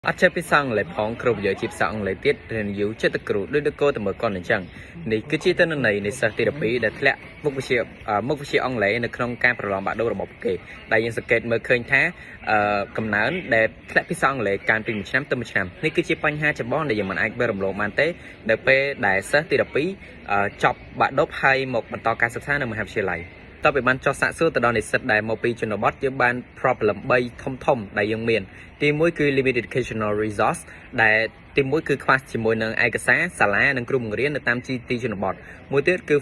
អត់ចេះពីសង្ឃលេផងគ្រប់យកជីផ្សងលេទៀតរៀនយូរចិត្តគ្រូដូចតកោតែមើលកនអញ្ចឹងនេះគឺជាទិន្នន័យនៃសិស្សទី12ដែលធ្លាក់មុខវិជ្ជាអង់គ្លេសនៅក្នុងការប្រឡងបាក់ដូររបស់ពួកគេដែលយើងសង្កេតមើលឃើញថាកំណើនដែលធ្លាក់ពីសង្ឃលេកាលពីមួយឆ្នាំទៅមួយឆ្នាំនេះគឺជាបញ្ហាចម្បងដែលយើងមិនអាចមើលរំលងបានទេនៅពេលដែលសិស្សទី12ចប់បាក់ឌុបហើយមកបន្តការសិក្សានៅមហាវិទ្យាល័យតើពីបានចោះសាកសួរទៅដល់និស្សិតដែលមកពីជនបទយើងបាន problem 3ធំដែលយើងមានទី1គឺ limited educational resource ដែលទី1គឺខ្វះជាមួយនឹងឯកសារសាលានិងគ្រូបង្រៀននៅតាមទីជនបទមួយទៀតគឺ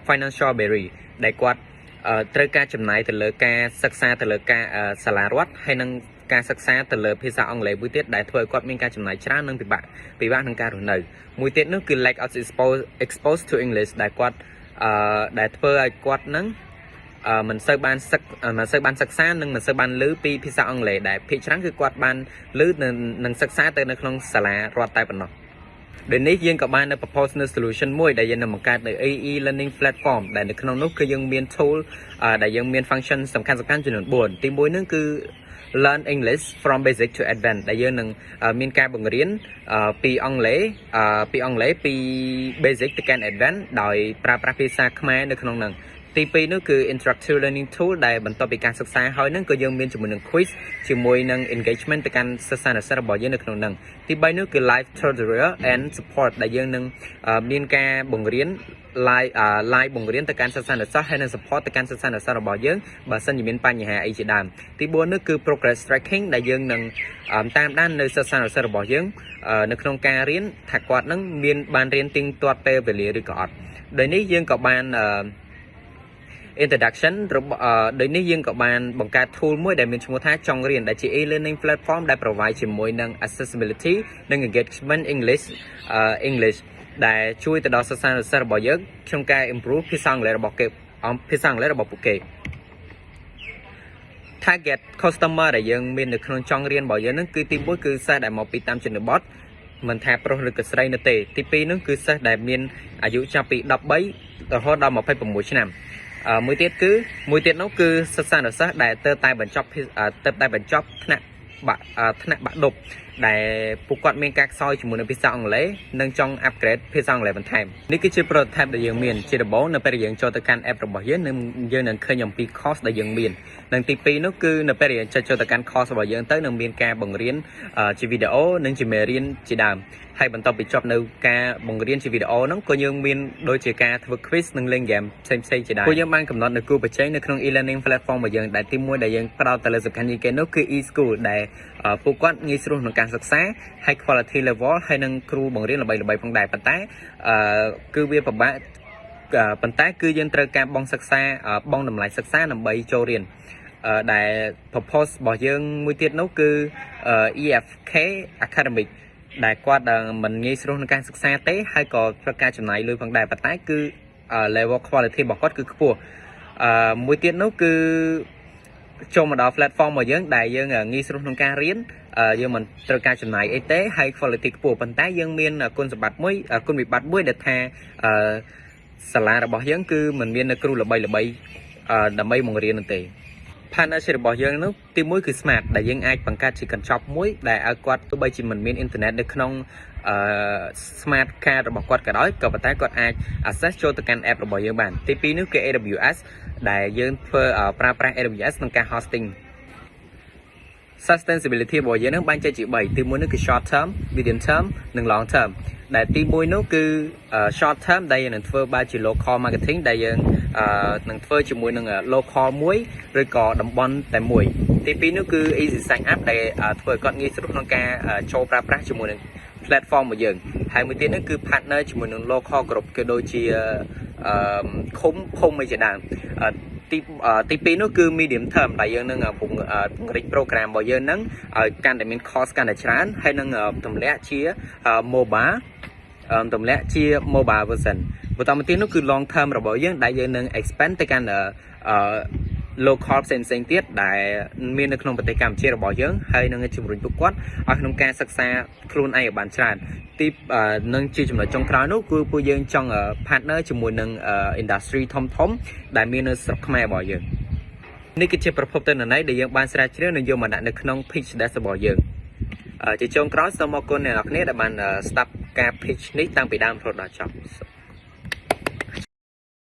financial barrier ដែលគាត់ត្រូវការចំណាយទៅលើការសិក្សាទៅលើការសាលារដ្ឋហើយនិងការសិក្សាទៅលើភាសាអង់គ្លេសមួយទៀតដែលធ្វើឲ្យគាត់មានការចំណាយច្រើននិងពិបាកក្នុងការរស់នៅមួយទៀតនោះគឺ lack of exposed to English ដែលគាត់ដែលធ្វើឲ្យគាត់នឹងមិនសូវបានសិក្សានិងមិនសូវបានឮពីភាសាអង់គ្លេសដែលភាគច្រើនគឺគាត់បានឮនិងសិក្សាទៅនៅក្នុងសាលារដ្ឋតែប៉ុណ្ណោះដូចនេះយើងក៏បាននៅ propose នៅ solution មួយដែលយើងនឹងបង្កើតនៅ AE learning platform ដែលនៅក្នុងនោះគឺយើងមាន tool ដែលយើងមាន function សំខាន់ចំនួន4ទី1នោះគឺ learn English from basic to advanced ដែលយើងនឹងមានការបង្រៀនពីអង់គ្លេសពី basic ទៅកាន់ advanced ដោយប្រើប្រាស់ភាសាខ្មែរនៅក្នុងនោះទី2នោះគឺ interactive learning tool ដែលបន្ទាប់ពីការសិក្សាហើយនឹងក៏យើងមានជាមួយនឹង quiz ជាមួយនឹង engagement ទៅកាន់សិស្សានុសិស្សរបស់យើងនៅក្នុងនោះទី3នោះគឺ live tutorial and support ដែលយើងនឹងមានការបង្រៀន live បង្រៀនទៅកាន់សិស្សានុសិស្សហើយនឹង support ទៅកាន់សិស្សានុសិស្សរបស់យើងបើសិនជាមានបញ្ហាអីជាដើមទី4នោះគឺ progress tracking ដែលយើងនឹងតាមដាននៅសិស្សានុសិស្សរបស់យើងនៅក្នុងការរៀនថាគាត់នឹងបានរៀនទៀងទាត់ពេលវេលាឬក៏អត់ដោយនេះយើងក៏បានintroduction ដូចនេះយើងក៏បានបង្កើត tool មួយដែលមានឈ្មោះថាចង់រៀនដែលជា e-learning platform ដែល provide ជាមួយនឹង accessibility និង engagement English ដែលជួយទៅដល់សិស្សានុសិស្សរបស់យើងក្នុងការ improve ភាសាអង់គ្លេសរបស់ពួកគេ target customer ដែលយើងមាននៅក្នុងចង់រៀនរបស់យើងហ្នឹងគឺទី1គឺសិស្សដែលមកពីតាមជនបទមិនថាប្រុសឬក៏ស្រីនោះទេទី2នោះគឺសិស្សដែលមានអាយុចាប់ពី13រហូតដល់26ឆ្នាំមួយទៀតនោះគឺសិស្សានុសិស្សដែលទើបតែបញ្ចប់ថ្នាក់បាក់ឌុបដែលពួកគាត់មានការខ្សោយជាមួយនឹងភាសាអង់គ្លេសនិងចង់ upgrade ភាសាអង់គ្លេសបន្ថែមនេះគឺជា prototype ដែលយើងមានជាដំបូងនៅពេលដែលយើងចូលទៅកាន់ app របស់យើងនឹងឃើញអំពី course ដែលយើងមាននិងទី2នោះគឺនៅពេលដែលយើងចូលទៅកាន់ course របស់យើងទៅនឹងមានការបង្រៀនជាវីដេអូនិងជាមេរៀនជាដើមហើយបន្ទាប់ពីចប់នៅការបង្រៀនជាវីដេអូហ្នឹងក៏យើងមានដូចជាការធ្វើ quiz និងលេង game ផ្សេងជាដើមពួកយើងបានកំណត់នៅគូប្រជែងនៅក្នុង e-learning platform របស់យើងដែលទី1ដែលយើងផ្ដោតទៅលើសំខាន់ជាងគេនោះគឺ e-school ដែលពួកគាត់ងាយស្រួលក្នុងការសិក្សាហើយ quality level ហើយនឹងគ្រូបង្រៀនល្បីៗផងដែរប៉ុន្តែគឺវាពិបាកប៉ុន្តែគឺយើងត្រូវការបង់តម្លៃសិក្សាដើម្បីចូលរៀនដែល purpose របស់យើងមួយទៀតនោះគឺ EFK Academic ដែលគាត់មិនងាយស្រួលក្នុងការសិក្សាទេហើយក៏ត្រូវការចំណាយលុយផងដែរប៉ុន្តែគឺ level quality របស់គាត់គឺខ្ពស់មួយទៀតនោះគឺចូលមកដល់ platform របស់យើងដែលយើងងាយស្រួលក្នុងការរៀនយើងមិនត្រូវការចំណាយអីទេហើយ quality ខ្ពស់ប៉ុន្តែយើងមានគុណវិបត្តិមួយដែលថាសាលារបស់យើងគឺមិនមានគ្រូល្បីដើម្បីបង្រៀននោះទេ partnership របស់យើងនោះទី1គឺ smart ដែលយើងអាចបង្កើតជាកញ្ចប់មួយដែលឲ្យគាត់ទោះបីជាមិនមានអ៊ីនធឺណិតនៅក្នុងsmart card របស់គាត់ក៏ដោយក៏ប៉ុន្តែគាត់អាច access ចូលទៅកាន់ app របស់យើងបានទី2នោះគឺ AWS ដែលយើងធ្វើប្រើប្រាស់ AWS ក្នុងការ hosting sustainability របស់យើងនឹងបែងចែកជា3ទី1នោះគឺ short term medium term និង long term ដែលទី1នោះគឺ short term ដែលយើងនឹងធ្វើបែបជា local marketing ដែលយើងនឹងធ្វើជាមួយនឹង local មួយឬក៏តំបន់តែមួយទី2នោះគឺ easy sign up ដែលធ្វើឲ្យគាត់ងាយស្រួលក្នុងការចូលប្រើប្រាស់ជាមួយនឹង platform របស់យើងហើយមួយទៀតនោះគឺ partner ជាមួយនឹង local group គឺដូចជាឃុំមួយជាដើមទី2នោះគឺ medium term ដែលយើងនឹងពង្រីក program របស់យើងនឹងឲ្យកាន់តែមាន course កាន់តែច្រើនហើយនឹងទម្លាក់ជា mobile version បន្តមកទៀតនោះគឺ long term របស់យើងដែលយើងនឹង expand ទៅកាន់local ផ្សេងទៀតដែលមាននៅក្នុងប្រទេសកម្ពុជារបស់យើងហើយនឹងជំរុញពួកគាត់ឲ្យក្នុងការសិក្សាខ្លួនឯងឲ្យបានច្រើនទីនឹងជាចំណុចចុងក្រោយនោះគឺពួកយើងចង់ partner ជាមួយនឹង industry ធំដែលមាននៅស្រុកខ្មែររបស់យើងនេះគឺជាប្រភពទិន្នន័យដែលយើងបានស្រាវជ្រាវនិងយកមកដាក់នៅក្នុង pitch deck របស់យើង ជាចុងក្រោយសូមអរគុណអ្នកនរគ្នាដែលបានស្ដាប់ការ pitch នេះតាំងពីដើមរហូតដល់ចប់